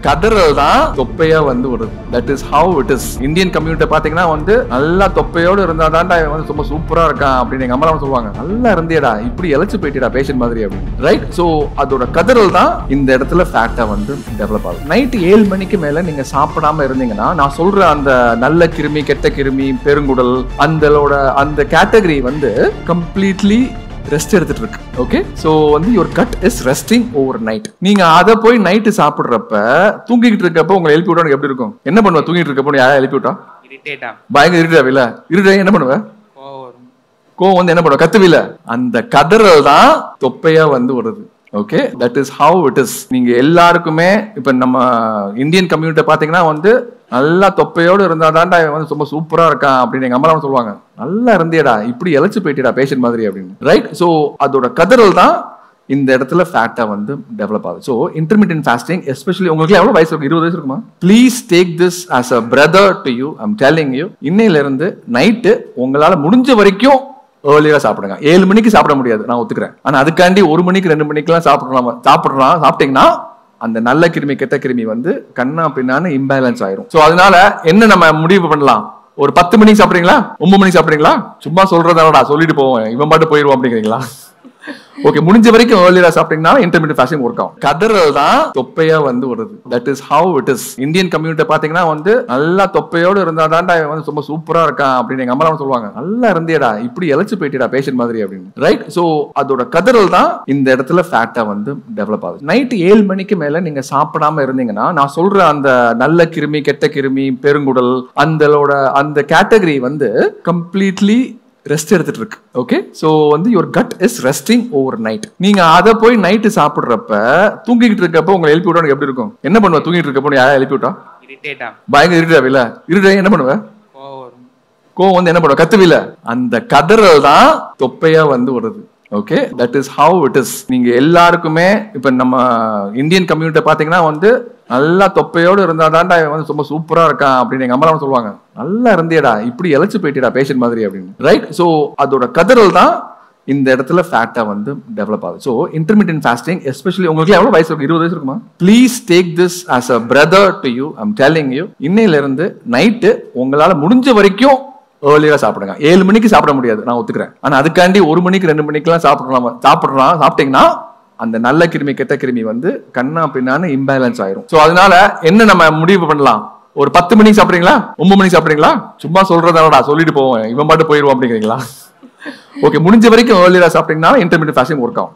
கதறல் தான் தொப்பையா வந்து வருது. That is how it is. Indian community பாத்தீங்கன்னா வந்து நல்லா தொப்பையோடு இருந்தா தான்டா வந்து ரொம்ப சூப்பரா இருக்கான் அப்படின்னு எங்க அம்மா சொல்லுவாங்க. நல்லா இருந்தியடா, இப்படி இழைச்சு போயிட்டா பேஷண்ட் மாதிரி அப்படின்னு. ரைட். சோ அதோட கதறல் தான் இந்த இடத்துல ஃபேட்டா வந்து டெவலப் ஆகுது. நைட் 7 மணிக்கு மேல நீங்க சாப்பிடாம இருந்தீங்கன்னா நான் சொல்ற அந்த நல்ல கிருமி, கெட்ட கிருமி, பெருங்குடல் அந்த கேட்டகரி வந்து கம்ப்ளீட்லி ரெஸ்ட் எடுத்துட்டு இருக்கு. ஓகே, சோ வந்து your cut is resting over night. நீங்க அதை போய் நைட்டு சாப்பிடுறப்ப தூங்கிட்டு இருக்கப்ப உங்களை எழுப்பி விட்டா எப்படி இருக்கும்? என்ன பண்ணுவ? தூங்கிட்டு இருக்கப்போ யாரா எழுப்பி விட்டா பயங்கர இரிட்டேட் இல்ல? இரிட்டேட் என்ன பண்ணுவ? கோவம் வந்து என்ன பண்ணுவ? கத்துவில. அந்த கதறல் தான் தொப்பையா வந்து வருது. Okay, that is how it is. நீங்க எல்லாருக்குமே இப்ப நம்ம இந்தியன் கம்யூனிட்டி பாத்தீங்கன்னா வந்து நல்லா தொப்பையோடு இருந்தா தான்டா வந்து ரொம்ப சூப்பரா இருக்கான் அப்படின்னு எங்க அம்மா சொல்லுவாங்க. நல்லா இருந்தியடா, இப்படி இழைச்சு போயிட்டா பேஷண்ட் மாதிரி அப்படின்னு. ரைட். சோ அதோட கதறல் தான் இந்த இடத்துல ஃபேட்டா வந்து டெவலப் ஆகுது. ஸோ இன்டர்மீடியன்ட் ஃபாஸ்டிங் எஸ்பெஷலி உங்களுக்கு எவ்வளவு வயசு இருக்கும்? 20 வயசு இருக்குமா? Please take this as a brother to you. I'm telling you, இன்னையில இருந்து நைட்டு உங்களால முடிஞ்ச வரைக்கும் ஏர்லியா சாப்பிடுங்க. 7 மணிக்கு சாப்பிட முடியாது, நான் ஒத்துக்கிறேன். ஆனா அதுக்காண்டி 1 மணிக்கு 2 மணிக்கெல்லாம் சாப்பிட்டீங்கன்னா அந்த நல்ல கிருமி, கெட்ட கிருமி வந்து கண்ணா பின்னான்னு இம்பேலன்ஸ் ஆயிரும். சோ அதனால என்ன நம்ம முடிவு பண்ணலாம்? ஒரு 10 மணிக்கு சாப்பிடுறீங்களா? 9 மணிக்கு சாப்பிடுறீங்களா? சும்மா சொல்றதாடா, சொல்லிட்டு போவோம், இவன் பாட்டு போயிருவோம் அப்படிங்கிறீங்களா? ஓகே, முடிஞ்ச வரைக்கும் ஏர்லியா சாப்பிட்டீங்கன்னா இன்டர்மீடியட் ஃபாஸ்டிங் ஒர்க் ஆகும். கதறல் தான் தொப்பையா வந்து வருது. That is how it is. Indian community பாத்தீங்கன்னா வந்து நல்லா தொப்பையோடு இருந்தா தான்டா வந்து ரொம்ப சூப்பரா இருக்கான் அப்படின்னு எங்க அம்மா சொல்லுவாங்க. நல்லா இருந்தியடா, இப்படி இழைச்சு போயிட்டா பேஷண்ட் மாதிரி அப்படின்னு. ரைட். சோ அதோட கதறல் தான் இந்த இடத்துல ஃபேட்டா வந்து டெவலப் ஆகுது. நைட் 7 மணிக்கு மேல நீங்க சாப்பிடாம இருந்தீங்கன்னா நான் சொல்ற அந்த நல்ல கிருமி, கெட்ட கிருமி, பெருங்குடல் அந்த கேட்டகரி வந்து கம்ப்ளீட்லி ரெஸ்ட் எடுத்துட்டு இருக்கு. ஓகே, சோ வந்து your cut is resting over night. நீங்க அதை போய் நைட்டு சாப்பிடுறப்ப தூங்கிட்டு இருக்கப்ப உங்களை எழுப்பி விட்டா எப்படி இருக்கும்? என்ன பண்ணுவ? தூங்கிட்டு இருக்கப்போ யாரா எழுப்பி விட்டா பயங்கர இரிட்டேட் இல்ல? இரிட்டேட் என்ன பண்ணுவ? கோவம் வந்து என்ன பண்ணுவ? கத்துவில. அந்த கதறல் தான் தொப்பையா வந்து வருது. Okay, that is how it is. நீங்க எல்லாருக்குமே இப்ப நம்ம இந்தியன் கம்யூனிட்டி பாத்தீங்கன்னா வந்து நல்லா தொப்பையோடு இருந்தா தான்டா வந்து ரொம்ப சூப்பரா இருக்கான் அப்படின்னு எங்க அம்மா சொல்லுவாங்க. நல்லா இருந்தியடா, இப்படி இழைச்சு போயிட்டா பேஷண்ட் மாதிரி அப்படின்னு. ரைட். சோ அதோட கதறல் தான் இந்த இடத்துல ஃபேட்டா வந்து டெவலப் ஆகுது. ஸோ இன்டர்மீடியன்ட் ஃபாஸ்டிங் எஸ்பெஷலி உங்களுக்கு எவ்வளவு வயசு இருக்கும்? 20 வயசு இருக்குமா? Please take this as a brother to you. I'm telling you, இன்னையில இருந்து நைட்டு உங்களால முடிஞ்ச வரைக்கும் ஏர்லியா சாப்பிடுங்க. 7 மணிக்கு சாப்பிட முடியாது, நான் ஒத்துக்கிறேன். ஆனா அதுக்காண்டி 1 மணிக்கு 2 மணிக்கெல்லாம் சாப்பிட்டீங்கன்னா அந்த நல்ல கிருமி, கெட்ட கிருமி வந்து கண்ணா பின்னான்னு இம்பேலன்ஸ் ஆயிரும். சோ அதனால என்ன நம்ம முடிவு பண்ணலாம்? ஒரு 10 மணிக்கு சாப்பிடுறீங்களா? 9 மணிக்கு சாப்பிடுறீங்களா? சும்மா சொல்றதாடா, சொல்லிட்டு போவோம், இவன் பாட்டு போயிருவோம் அப்படிங்கிறீங்களா? ஓகே, முடிஞ்ச வரைக்கும் ஏர்லியா சாப்பிட்டீங்கன்னா இன்டர்மீடியட் ஃபாஸ்டிங் ஒர்க் ஆகும்.